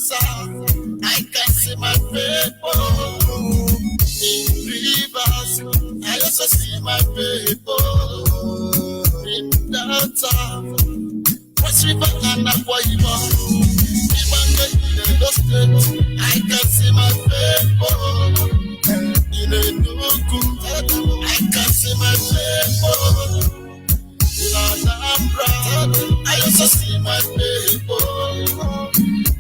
I can see my people in rivers. I also see my people in downtown. West River and Akwa Ibom. Even in the state, I can see my people in Enugu. I can see my people in Anambra. I also see my people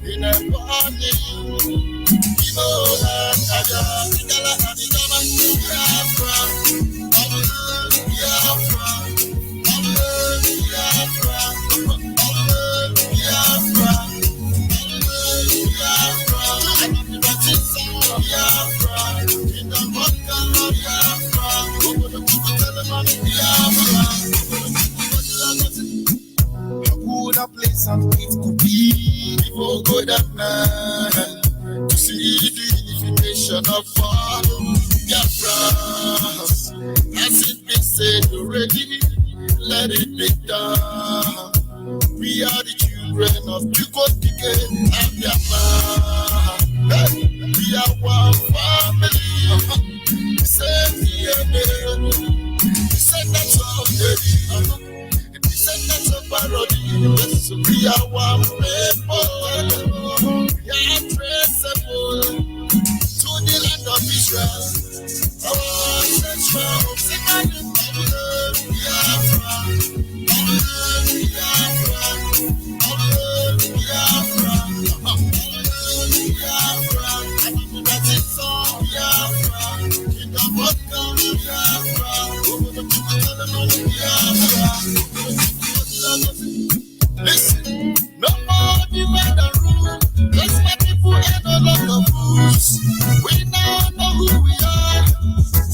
in a morning. Place and it could be before God and man to see the information of all Biafra. As it been said already, let it be done. We are the children of Chukotike and Biafra. We are one family. Send the send that somebody. Descendants of parody, yes, we are one people. We are traceable to the land of Israel. Our ancestral second Biafra. Listen, no more divide and rule. Let's my people and a lot of rules. We now know who we are.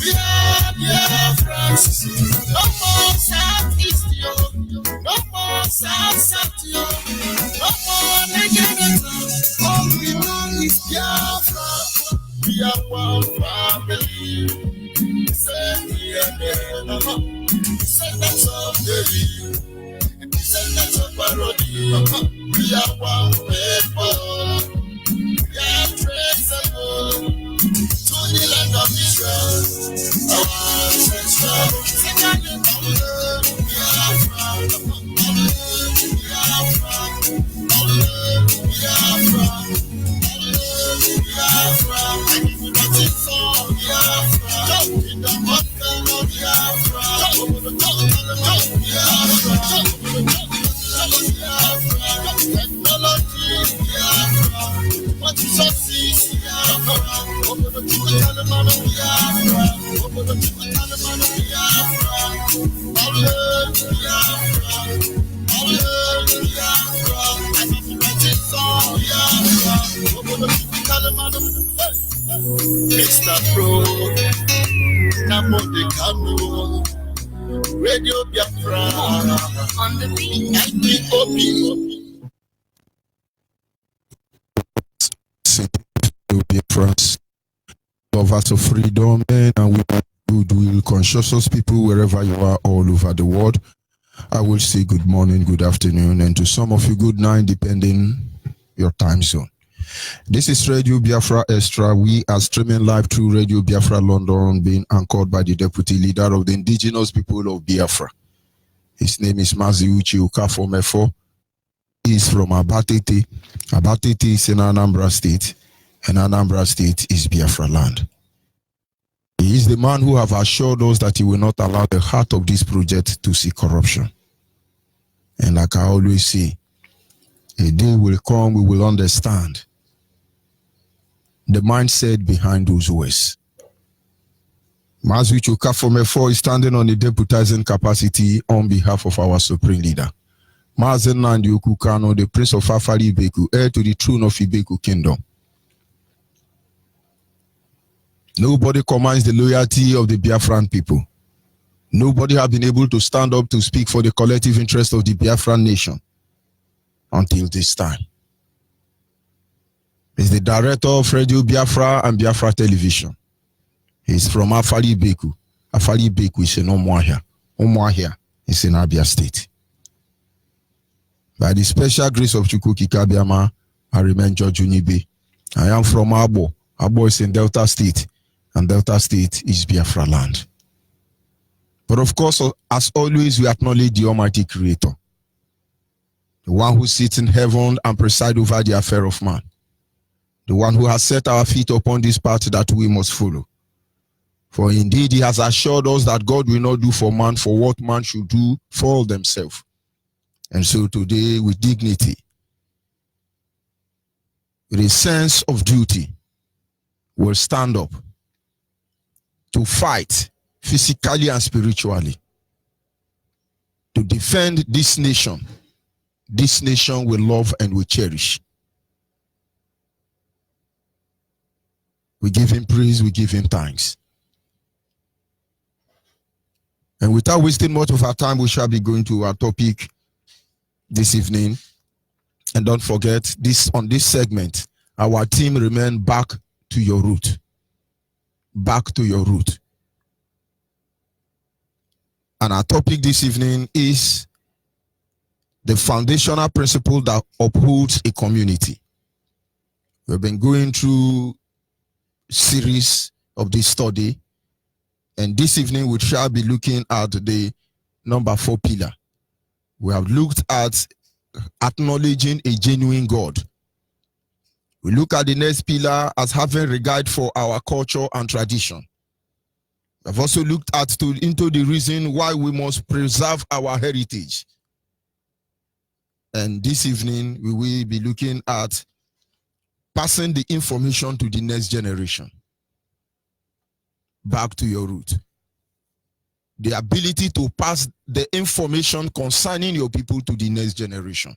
We are Biafrans. No more Southeast, yo. No more South, yo. No more Nigeria. All we know is Biafra. We are one family. Send the descendants of the descendants of parody. We are one people. We are traceable to the land of Israel. Our ancestral second Mr. Pro, Namo de Kano, Radio Biafra, on the beat, IPOP. Biafrans, lovers of freedom, men and women, goodwill, conscious people, wherever you are, all over the world. I will say good morning, good afternoon, and to some of you, good night, depending your time zone. This is Radio Biafra Extra. We are streaming live through Radio Biafra London, being anchored by the deputy leader of the indigenous people of Biafra. His name is Maziuchi Ukafomefo. He is from Abatete. Abatete is in Anambra State, and Anambra State is Biafra land. He is the man who have assured us that he will not allow the heart of this project to see corruption. And like I always say, a day will come, we will understand the mindset behind those words. Mazuchu Kafomefo is standing on the deputizing capacity on behalf of our supreme leader, Mazen Nandi Ukukano, the Prince of Afari Ibeku, heir to the throne of Ibeku Kingdom. Nobody commands the loyalty of the Biafran people. Nobody has been able to stand up to speak for the collective interest of the Biafran nation until this time. He's the director of Radio Biafra and Biafra Television. He's from Afari Ibeku. Afari Ibeku is in Umuahia. Umuahia is in Abia State. By the special grace of Chukwuka Biama, I remain George Unibe. I am from Abo. Abo is in Delta State, and Delta State is Biafra land. But of course, as always, we acknowledge the Almighty Creator, the one who sits in heaven and presides over the affair of man, the one who has set our feet upon this path that we must follow. For indeed, he has assured us that God will not do for man for what man should do for themselves. And so today, with dignity, with a sense of duty, we'll stand up to fight physically and spiritually to defend this nation we love and we cherish. We give him praise, we give him thanks. And without wasting much of our time, we shall be going to our topic this evening. And don't forget, on this segment, our team remain back to your root. Back to your root. And our topic this evening is the foundational principle that upholds a community. We've been going through a series of this study, and this evening we shall be looking at the number 4 pillar. We have looked at acknowledging a genuine God. We look at the next pillar as having regard for our culture and tradition. We've also looked into the reason why we must preserve our heritage. And this evening, we will be looking at passing the information to the next generation. Back to your root. The ability to pass the information concerning your people to the next generation.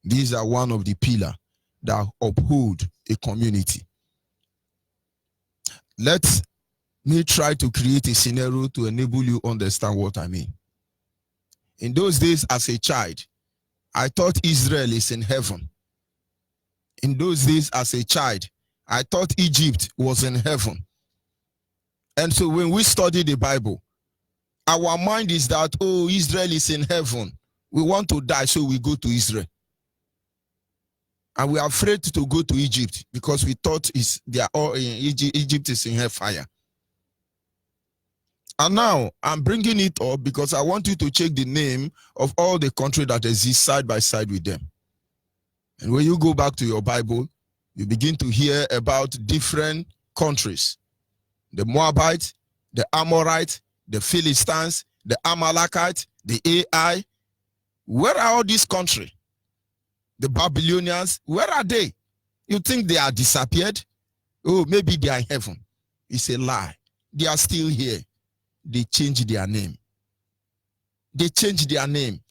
These are one of the pillars that uphold a community. Let me try to create a scenario to enable you understand what I mean. In those days, as a child, I thought Israel is in heaven. In those days, as a child, I thought Egypt was in heaven. And so when we study the Bible, our mind is that, oh, Israel is in heaven. We want to die, so we go to Israel. And we are afraid to go to Egypt because we thought they are all in Egypt is in hellfire. And now I'm bringing it up because I want you to check the name of all the countries that exist side by side with them. And when you go back to your Bible, you begin to hear about different countries. The Moabites, the Amorites, the Philistines, the Amalekites, the Ai. Where are all these countries? The Babylonians, where are they? You think they are disappeared? Oh, maybe they are in heaven. It's a lie. They are still here. They changed their name. They changed their name.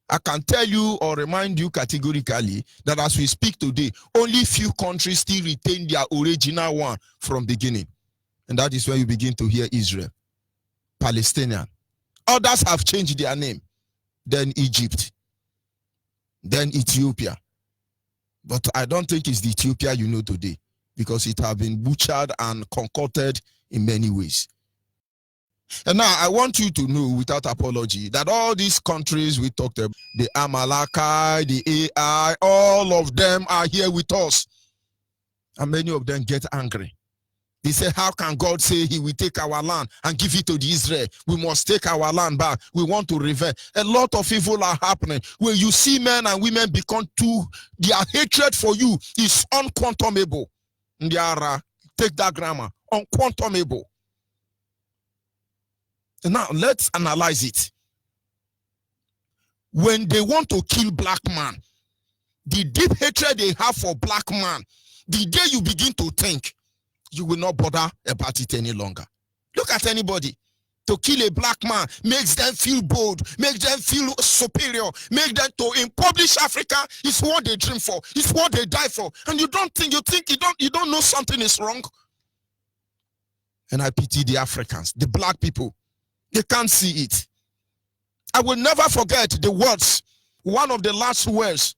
I can tell you or remind you categorically that as we speak today, only few countries still retain their original one from beginning. And that is where you begin to hear Israel, Palestinian. Others have changed their name. Then Egypt. Then Ethiopia. But I don't think it's the Ethiopia you know today because it has been butchered and concocted in many ways. And now I want you to know without apology that all these countries we talked about, the Amalekite, the Ai, all of them are here with us. And many of them get angry. They say, how can God say he will take our land and give it to the Israel? We must take our land back. We want to revenge. A lot of evil are happening. When you see men and women become two, their hatred for you is unquantumable. Ndiara, take that grammar, unquantumable. Now, let's analyze it. When they want to kill black man, the deep hatred they have for black man, the day you begin to think, you will not bother about it any longer. Look at anybody. To kill a black man makes them feel bold, makes them feel superior, make them to impoverish Africa is what they dream for, it's what they die for. And you think you don't know something is wrong. And I pity the Africans, the black people. They can't see it. I will never forget the words, one of the last words.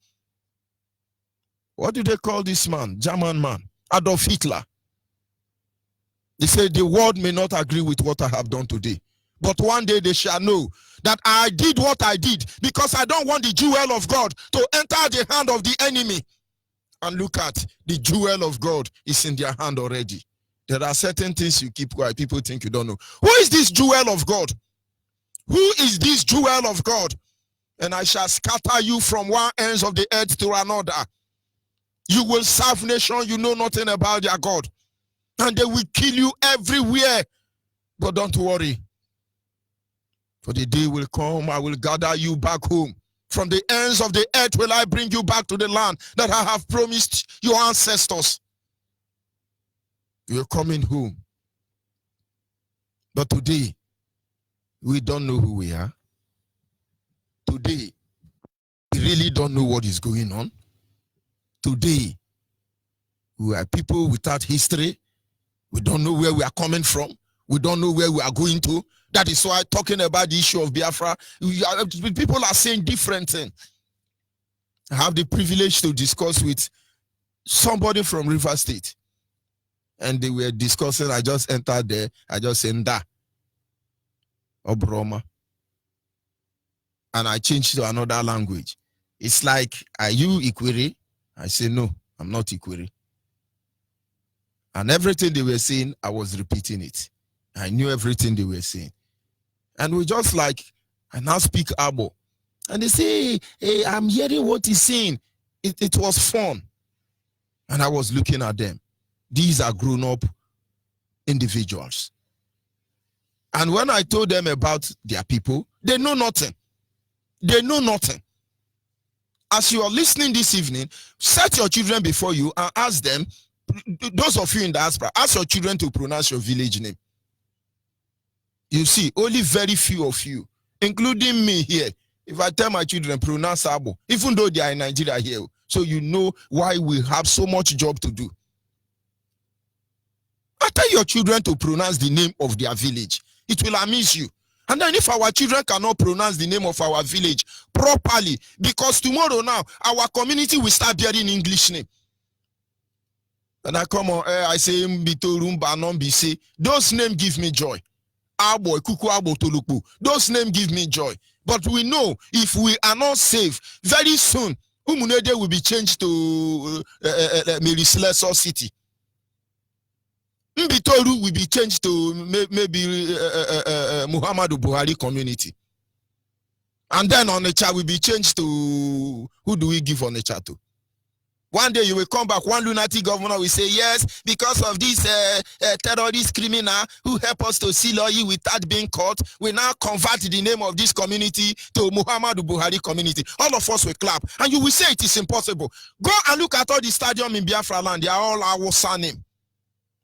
What do they call this man? German man, Adolf Hitler. They said the world may not agree with what I have done today, but one day they shall know that I did what I did because I don't want the jewel of God to enter the hand of the enemy. and look at the jewel of God is in their hand already. There are certain things you keep quiet. People think you don't know. Who is this jewel of God? Who is this jewel of God? And I shall scatter you from one end of the earth to another. You will serve nations you know nothing about their God. And they will kill you everywhere. But don't worry. For the day will come, I will gather you back home. From the ends of the earth will I bring you back to the land that I have promised your ancestors. You're coming home. But today, we don't know who we are. Today, we really don't know what is going on. Today, we are people without history. We don't know where we are coming from. We don't know where we are going to. That is why talking about the issue of Biafra, people are saying different things. I have the privilege to discuss with somebody from River State. And they were discussing, I just entered there, I just said, Nda, Obroma. And I changed to another language. It's like, are you Ikwere? I say, no, I'm not Ikwere. And everything they were saying, I was repeating it. I knew everything they were saying. And we just like, I now speak Abo. And they say, hey, I'm hearing what he's saying. It was fun. And I was looking at them. These are grown-up individuals. And when I told them about their people, they know nothing. They know nothing. As you are listening this evening, set your children before you and ask them, those of you in the diaspora, ask your children to pronounce your village name. You see, only very few of you, including me here, if I tell my children pronounce Abo, even though they are in Nigeria here, so you know why we have so much job to do. I tell your children to pronounce the name of their village. It will amuse you. And then if our children cannot pronounce the name of our village properly, because tomorrow now, our community will start bearing English name. And I come on, I say, those names give me joy. Abo, Kuku Abo Toluku. Those names give me joy. But we know if we are not safe, very soon, Umunede will be changed to Mary Slessor City. Mbitoru will be changed to maybe Muhammadu Buhari community. And then Onitsha will be changed to, who do we give Onitsha to? One day you will come back, one lunatic governor will say, yes, because of this terrorist criminal who helped us to seal oil without being caught, we now convert the name of this community to Muhammadu Buhari community. All of us will clap. And you will say it is impossible. Go and look at all the stadium in Biafra land. They are all our name.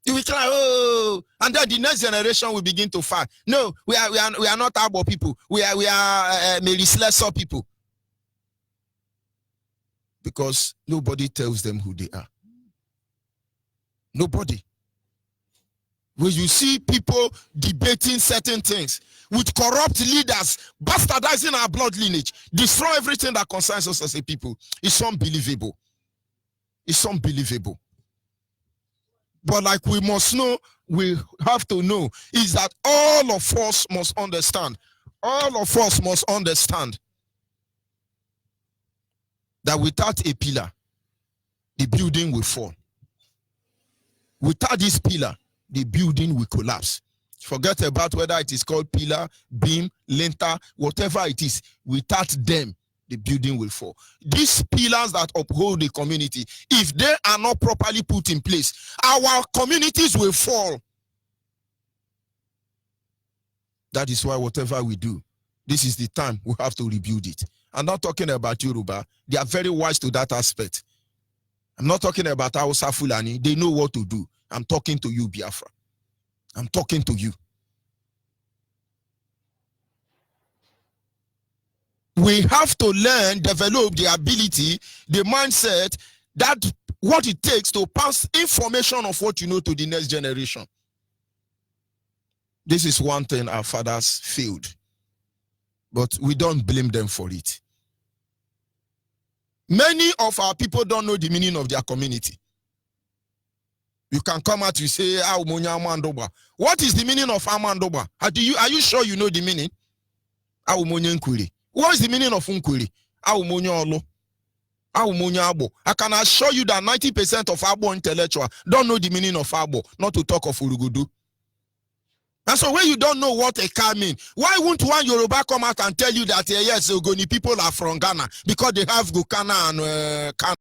You will cry, oh, and then the next generation will begin to fight. No, we are not Abo people. We are Mary Slessor people. Because nobody tells them who they are. Nobody. When you see people debating certain things with corrupt leaders, bastardizing our blood lineage, destroy everything that concerns us as a people, it's unbelievable. It's unbelievable. But like we must know, we have to know, is that all of us must understand. All of us must understand that without a pillar, the building will fall. Without this pillar, the building will collapse. Forget about whether it is called pillar, beam, lintel, whatever it is. Without them, the building will fall. These pillars that uphold the community, if they are not properly put in place, our communities will fall. That is why whatever we do, this is the time we have to rebuild it. I'm not talking about Yoruba. They are very wise to that aspect. I'm not talking about Hausa Fulani. They know what to do. I'm talking to you, Biafra. I'm talking to you. We have to learn, develop the ability, the mindset, that what it takes to pass information of what you know to the next generation. This is one thing our fathers failed. But we don't blame them for it. Many of our people don't know the meaning of their community. You can come out and say, what is the meaning of Amandoba? Are you sure you know the meaning? What is the meaning of Unkwiri? I can assure you that 90% of Agbo intellectual don't know the meaning of Agbo, not to talk of Urugudu. And so when you don't know what a car means, why won't one Yoruba come out and tell you that yes, Ogoni people are from Ghana because they have Gukana and Kano?